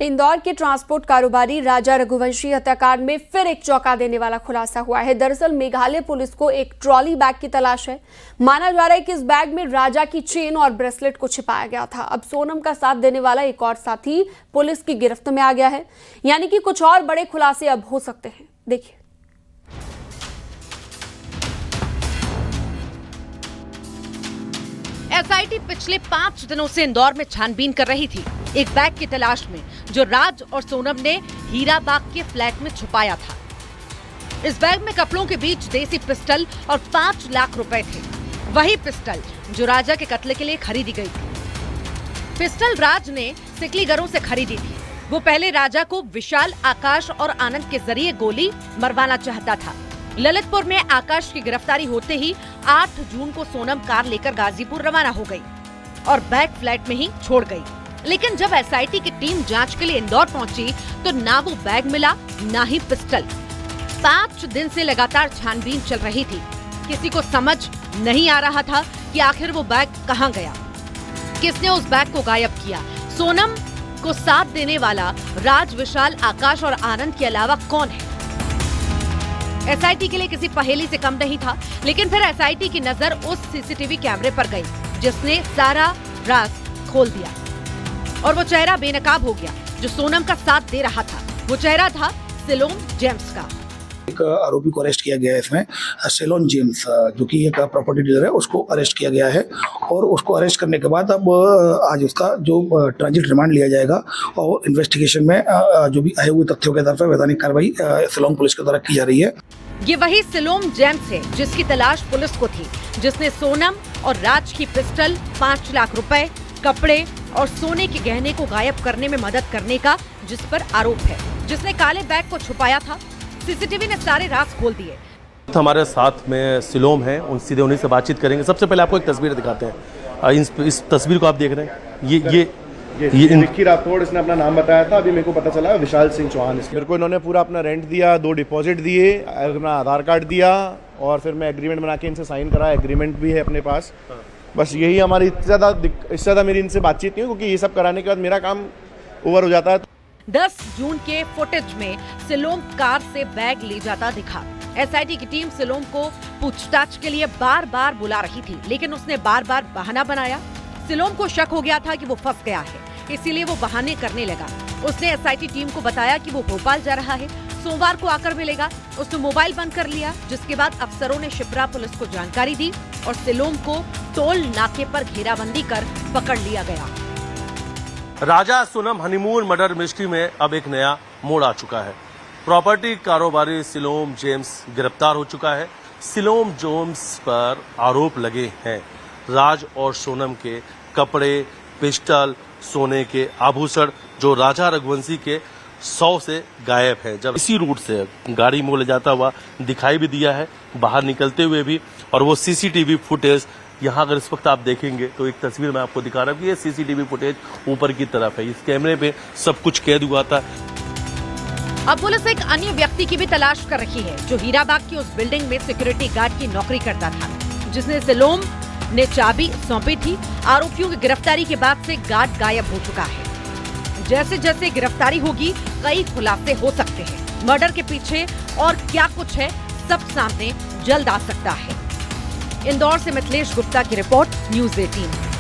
इंदौर के ट्रांसपोर्ट कारोबारी राजा रघुवंशी हत्याकांड में फिर एक चौंका देने वाला खुलासा हुआ है। दरअसल मेघालय पुलिस को एक ट्रॉली बैग की तलाश है। माना जा रहा है कि इस बैग में राजा की चेन और ब्रेसलेट को छिपाया गया था। अब सोनम का साथ देने वाला एक और साथी पुलिस की गिरफ्त में आ गया है, यानी कि कुछ और बड़े खुलासे अब हो सकते हैं। देखिए। एसआईटी पिछले 5 दिनों से इंदौर में छानबीन कर रही थी एक बैग की तलाश में, जो राज और सोनम ने हीराबाग के फ्लैट में छुपाया था। इस बैग में कपड़ों के बीच देसी पिस्टल और 5 लाख रुपए थे। वही पिस्टल जो राजा के कत्ल के लिए खरीदी गई थी। पिस्टल राज ने सिकलीगरों से खरीदी थी। वो पहले राजा को विशाल, आकाश और आनंद के जरिए गोली मरवाना चाहता था। ललितपुर में आकाश की गिरफ्तारी होते ही 8 जून को सोनम कार लेकर गाजीपुर रवाना हो गई और बैग फ्लैट में ही छोड़ गई। लेकिन जब एसआईटी की टीम जांच के लिए इंदौर पहुंची तो ना वो बैग मिला, ना ही पिस्टल। 5 दिन से लगातार छानबीन चल रही थी। किसी को समझ नहीं आ रहा था कि आखिर वो बैग कहां गया, किसने उस बैग को गायब किया। सोनम को साथ देने वाला राज, विशाल, आकाश और आनंद के अलावा कौन है? एसआईटी के लिए किसी पहेली से कम नहीं था। लेकिन फिर एसआईटी की नजर उस सीसीटीवी कैमरे पर गई जिसने सारा राज खोल दिया और वो चेहरा बेनकाब हो गया जो सोनम का साथ दे रहा था। वो चेहरा था सिलोन जेम्स का। एक आरोपी को अरेस्ट किया गया है इसमें, सिलोन जेम्स, जो कि एक प्रॉपर्टी डीलर है, उसको अरेस्ट किया गया है। और उसको अरेस्ट करने के बाद अब आज उसका जो ट्रांजिट रिमांड लिया जाएगा और इन्वेस्टिगेशन में जो भी आए हुए तथ्यों के आधार पर वैधानिक कार्रवाई सिलोन पुलिस के द्वारा की जा रही है। ये वही सिलोन जेम्स है जिसकी तलाश पुलिस को थी, जिसने सोनम और राज की पिस्टल, 5 लाख रुपए, कपड़े और सोने के गहने को गायब करने में मदद करने का जिस पर आरोप है, जिसने काले बैग को छुपाया था। सीसीटीवी ने सारे राज खोल दिए। हमारे साथ में सिलोम है, सीधे उन्हीं से बातचीत करेंगे। सबसे पहले आपको एक तस्वीर दिखाते हैं। इस तस्वीर को आप देख रहे हैं, ये निक्की राठौड़, इसने अपना नाम बताया था। अभी मेरे को पता चला विशाल सिंह चौहान। मेरे को इन्होंने पूरा अपना रेंट दिया, 2 डिपॉजिट दिए, अपना आधार कार्ड दिया और फिर मैं एग्रीमेंट बना के इनसे साइन करा। एग्रीमेंट भी है अपने पास। बस यही हमारी इससे ज़्यादा मेरी इनसे बातचीत नहीं, क्योंकि ये सब कराने के बाद मेरा काम ओवर हो जाता है। 10 जून के फुटेज में सिलोम कार से बैग ले जाता दिखा। एसआईटी की टीम सिलोम को पूछताछ के लिए बार बार बुला रही थी, लेकिन उसने बार बार बहाना बनाया। सिलोम को शक हो गया था कि वो फंस गया है, इसीलिए वो बहाने करने लगा। उसने एसआईटी टीम को बताया कि वो भोपाल जा रहा है, सोमवार को आकर मिलेगा। उसने मोबाइल बंद कर लिया, जिसके बाद अफसरों ने शिप्रा पुलिस को जानकारी दी और सिलोम को टोल नाके पर घेराबंदी कर पकड़ लिया गया। राजा सोनम हनीमून मर्डर मिस्ट्री में अब एक नया मोड़ आ चुका है। प्रॉपर्टी कारोबारी सिलोम जेम्स गिरफ्तार हो चुका है। सिलोम जेम्स पर आरोप लगे हैं राज और सोनम के कपड़े, पिस्टल, सोने के आभूषण जो राजा रघुवंशी के 100 से गायब है। जब इसी रूट से गाड़ी मोड़ ले जाता हुआ दिखाई भी दिया है, बाहर निकलते हुए भी। और वो सीसीटीवी फुटेज यहाँ अगर इस वक्त आप देखेंगे तो एक तस्वीर मैं आपको दिखा रहा हूँ कि ये सीसीटीवी फुटेज ऊपर की तरफ है। इस कैमरे पे सब कुछ कैद हुआ था। अब पुलिस एक अन्य व्यक्ति की भी तलाश कर रही है जो हीराबाग की उस बिल्डिंग में सिक्योरिटी गार्ड की नौकरी करता था, जिसने सिलोम ने चाबी सौंपी थी। आरोपियों की गिरफ्तारी के बाद से गार्ड गायब हो चुका है। जैसे जैसे गिरफ्तारी होगी कई खुलासे हो सकते हैं। मर्डर के पीछे और क्या कुछ है, सब सामने जल्द आ सकता है। इंदौर से मिथिलेश गुप्ता की रिपोर्ट, न्यूज़ 18।